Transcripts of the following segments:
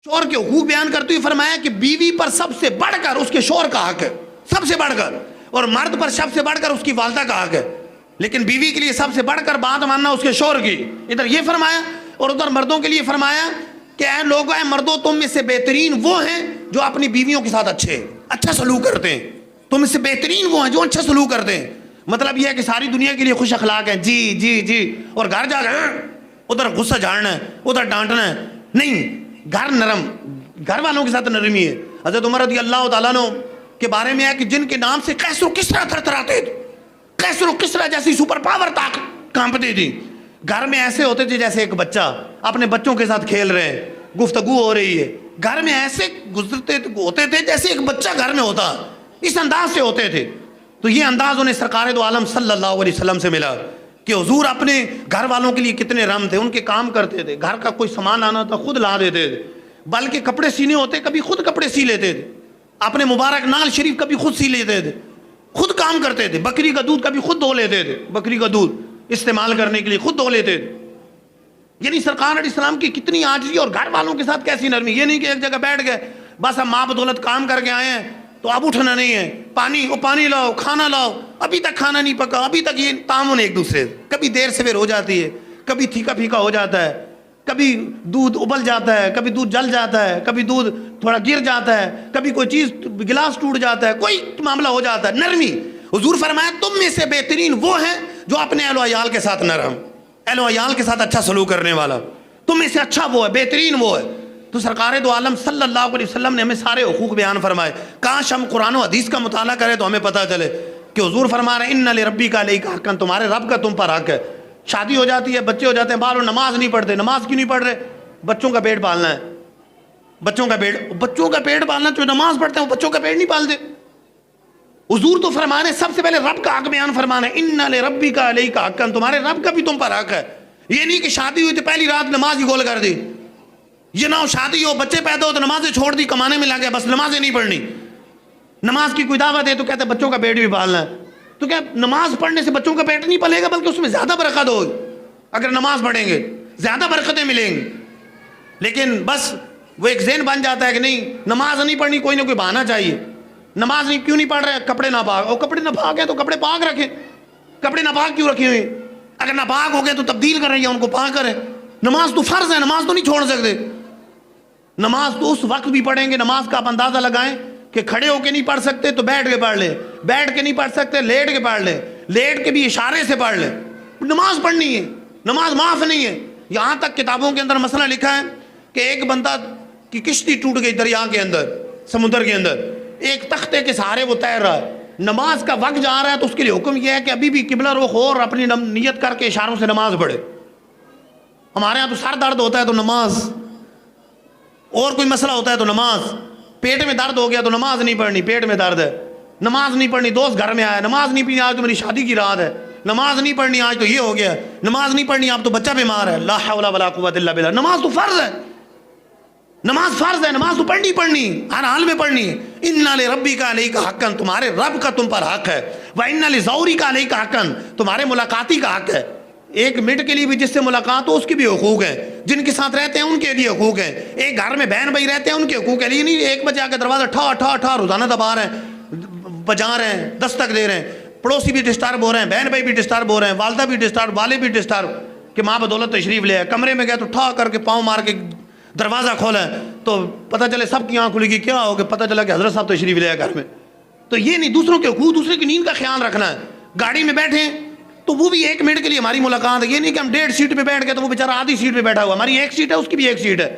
شوہر کے حقوق بیان کرتے ہوئے فرمایا کہ بیوی پر سب سے بڑھ کر اس کے شوہر کا حق ہے، سب سے بڑھ کر، اور مرد پر سب سے بڑھ کر اس کی والدہ کا حق ہے، لیکن بیوی کے لیے سب سے بڑھ کر بات ماننا اس کے شوہر کی، ادھر یہ فرمایا، اور ادھر مردوں کے لیے فرمایا کہ اے لوگوں، اے مردوں، تم میں سے بہترین وہ ہیں جو اپنی بیویوں کے ساتھ اچھا سلوک کرتے ہیں، تم میں سے بہترین وہ ہیں جو اچھا سلوک کرتے ہیں۔ مطلب یہ ہے کہ ساری دنیا کے لیے خوش اخلاق ہیں، جی جی جی، اور گھر جا کر ادھر غصہ جھاڑنا ہے، ادھر ڈانٹنا ہے، نہیں، گھر نرم، گھر والوں کے ساتھ نرمی ہے۔ حضرت عمر رضی اللہ تعالیٰ عنہ کے بارے میں ہے کہ جن کے نام سے قیصر و کسریٰ تھر تھراتے تھے، قیصر و کسریٰ جیسی سپر پاور طاقت کانپتی تھی، گھر میں ایسے ہوتے تھے جیسے ایک بچہ اپنے بچوں کے ساتھ کھیل رہے ہیں، گفتگو ہو رہی ہے، گھر میں ایسے گزرتے ہوتے تھے جیسے ایک بچہ گھر میں ہوتا، اس انداز سے ہوتے تھے۔ تو یہ انداز انہیں سرکار دو عالم صلی اللہ علیہ وسلم سے ملا کہ حضور اپنے گھر والوں کے لیے کتنے رحم تھے، ان کے کام کرتے تھے، گھر کا کوئی سامان آنا تھا خود لا دیتے تھے، بلکہ کپڑے سینے ہوتے کبھی خود کپڑے سی لیتے تھے، اپنے مبارک نال شریف کبھی خود سی لیتے تھے، خود کام کرتے تھے، بکری کا دودھ کبھی خود دھو لیتے تھے، بکری کا دودھ استعمال کرنے کے لیے خود دھو لیتے تھے۔ یعنی سرکار علیہ السلام کی کتنی عاجزی، اور گھر والوں کے ساتھ کیسی نرمی، یہ نہیں کہ ایک جگہ بیٹھ گئے بس ہم ماں بدولت کام کر کے آئے ہیں تو اب اٹھنا نہیں ہے، پانی لاؤ، کھانا لاؤ، ابھی تک کھانا نہیں پکا، ابھی تک یہ تعاون ایک دوسرے سے، کبھی دیر سویر ہو جاتی ہے، کبھی پھیکا پھیکا ہو جاتا ہے، کبھی دودھ ابل جاتا ہے، کبھی دودھ جل جاتا ہے، کبھی دودھ تھوڑا گر جاتا ہے، کبھی کوئی چیز گلاس ٹوٹ جاتا ہے، کوئی معاملہ ہو جاتا ہے، نرمی۔ حضور فرمایا تم میں سے بہترین وہ ہیں جو اپنے اہل و عیال کے ساتھ نرم، اہل و عیال کے ساتھ اچھا سلوک کرنے والا، تم میں سے اچھا وہ ہے، بہترین وہ ہے۔ تو سرکار دو عالم صلی اللہ علیہ وسلم نے ہمیں سارے حقوق بیان فرمائے۔ کاش ہم قرآن و حدیث کا مطالعہ کریں تو ہمیں پتہ چلے کہ حضور فرما رہے ہیں ان لربک علیک حقا، تمہارے رب کا تم پر حق ہے۔ شادی ہو جاتی ہے، بچے ہو جاتے ہیں، بال نماز نہیں پڑھتے، نماز کیوں نہیں پڑھ رہے؟ بچوں کا پیٹ پالنا ہے، بچوں کا پیٹ پالنا، جو نماز پڑھتے ہیں وہ بچوں کا پیٹ نہیں پالتے۔ حضور تو فرما رہے ہیں سب سے پہلے رب کا حق بیان فرما رہے ہیں ان لربک علیک حقا، تمہارے رب کا بھی تم پر حق ہے۔ یہ نہیں کہ شادی ہوئی تو پہلی رات نماز ہی گول کر دی، یہ نہ ہو شادی ہو بچے پیدا ہو تو نمازیں چھوڑ دی، کمانے میں لگے بس نمازیں نہیں پڑھنی، نماز کی کوئی دعوت ہے تو کہتے ہیں بچوں کا پیٹ بھی پالنا ہے۔ تو کیا نماز پڑھنے سے بچوں کا پیٹ نہیں پلے گا، بلکہ اس میں زیادہ برکت ہوگی، اگر نماز پڑھیں گے زیادہ برکتیں ملیں گی۔ لیکن بس وہ ایک ذہن بن جاتا ہے کہ نہیں نماز نہیں پڑھنی، کوئی نہ کوئی بہانہ چاہیے، نماز نہیں کیوں نہیں پڑھ رہے؟ کپڑے ناپاک، اور کپڑے ناپاک ہیں تو کپڑے پاک رکھیں، کپڑے ناپاک کیوں رکھے ہوئے؟ اگر ناپاک ہو گئے تو تبدیل کریں یا ان کو پاک کریں۔ نماز تو فرض ہے، نماز تو نہیں چھوڑ سکتے، نماز تو اس وقت بھی پڑھیں گے۔ نماز کا آپ اندازہ لگائیں کہ کھڑے ہو کے نہیں پڑھ سکتے تو بیٹھ کے پڑھ لیں، بیٹھ کے نہیں پڑھ سکتے لیٹ کے پڑھ لیں، لیٹ کے بھی اشارے سے پڑھ لیں، نماز پڑھنی ہے، نماز معاف نہیں ہے۔ یہاں تک کتابوں کے اندر مسئلہ لکھا ہے کہ ایک بندہ کی کشتی ٹوٹ گئی دریا کے اندر، سمندر کے اندر، ایک تختے کے سہارے وہ تیر رہا ہے، نماز کا وقت جا رہا ہے تو اس کے لیے حکم یہ ہے کہ ابھی بھی قبلہ رخ ہو اور اپنی نیت کر کے اشاروں سے نماز پڑھے۔ ہمارے ہاں تو سر درد ہوتا ہے تو نماز، اور کوئی مسئلہ ہوتا ہے تو نماز، پیٹ میں درد ہو گیا تو نماز نہیں پڑھنی، پیٹ میں درد ہے نماز نہیں پڑھنی، دوست گھر میں آیا نماز نہیں پڑھنی، آج تو میری شادی کی رات ہے نماز نہیں پڑھنی، آج تو یہ ہو گیا نماز نہیں پڑھنی، آپ تو بچہ بیمار ہے، لا حول ولا قوت الا باللہ۔ نماز تو فرض ہے، نماز فرض ہے، نماز تو پڑھنی ہر حال میں پڑھنی ہے۔ ان لربک علیک حقا، تمہارے رب کا تم پر حق ہے، وان لزورک علیک حقا، تمہارے ملاقاتی کا حق ہے۔ ایک منٹ کے لیے بھی جس سے ملاقات ہو اس کی بھی حقوق ہیں، جن کے ساتھ رہتے ہیں ان کے بھی حقوق ہیں، ایک گھر میں بہن بھائی رہتے ہیں ان کے حقوق ہیں، نہیں 1 بجے آ کے دروازہ ٹھا ٹھا ٹھا روزانہ دبا رہے ہیں، بجا رہے ہیں، دستک دے رہے ہیں، پڑوسی بھی ڈسٹرب ہو رہے ہیں، بہن بھائی بھی ڈسٹرب ہو رہے ہیں، والدہ بھی ڈسٹرب، والے بھی ڈسٹرب کہ ماں بدولت تشریف لے آئے، کمرے میں گئے تو ٹھا کر کے پاؤں مار کے دروازہ کھولا ہے تو پتہ چلے سب کی آنکھ کھلے گی، کیا ہو گیا؟ پتہ چلا کہ حضرت صاحب تشریف لے آئے گھر میں۔ تو یہ نہیں، دوسروں کے حقوق، دوسرے کی نیند کا خیال رکھنا ہے۔ گاڑی میں بیٹھے تو وہ بھی 1 منٹ کے لیے ہماری ملاقات ہے، یہ نہیں کہ ہم 1.5 سیٹ پہ بیٹھ گئے تو وہ بیچارہ آدھی سیٹ پہ بیٹھا ہوا، ہماری 1 سیٹ ہے اس کی بھی 1 سیٹ ہے،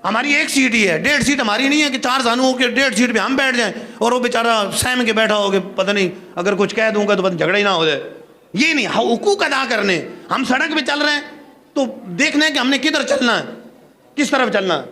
ہماری 1 سیٹ ہی ہے، 1.5 سیٹ ہماری نہیں ہے کہ 4 زانو ہو کے 1.5 سیٹ پہ ہم بیٹھ جائیں اور وہ بیچارہ سہم کے بیٹھا ہوگا، پتہ نہیں اگر کچھ کہہ دوں گا تو جھگڑا ہی نہ ہو جائے۔ یہ نہیں، حقوق ادا کرنے۔ ہم سڑک پہ چل رہے ہیں تو دیکھنا ہے کہ ہم نے کدھر چلنا ہے، کس طرف چلنا ہے۔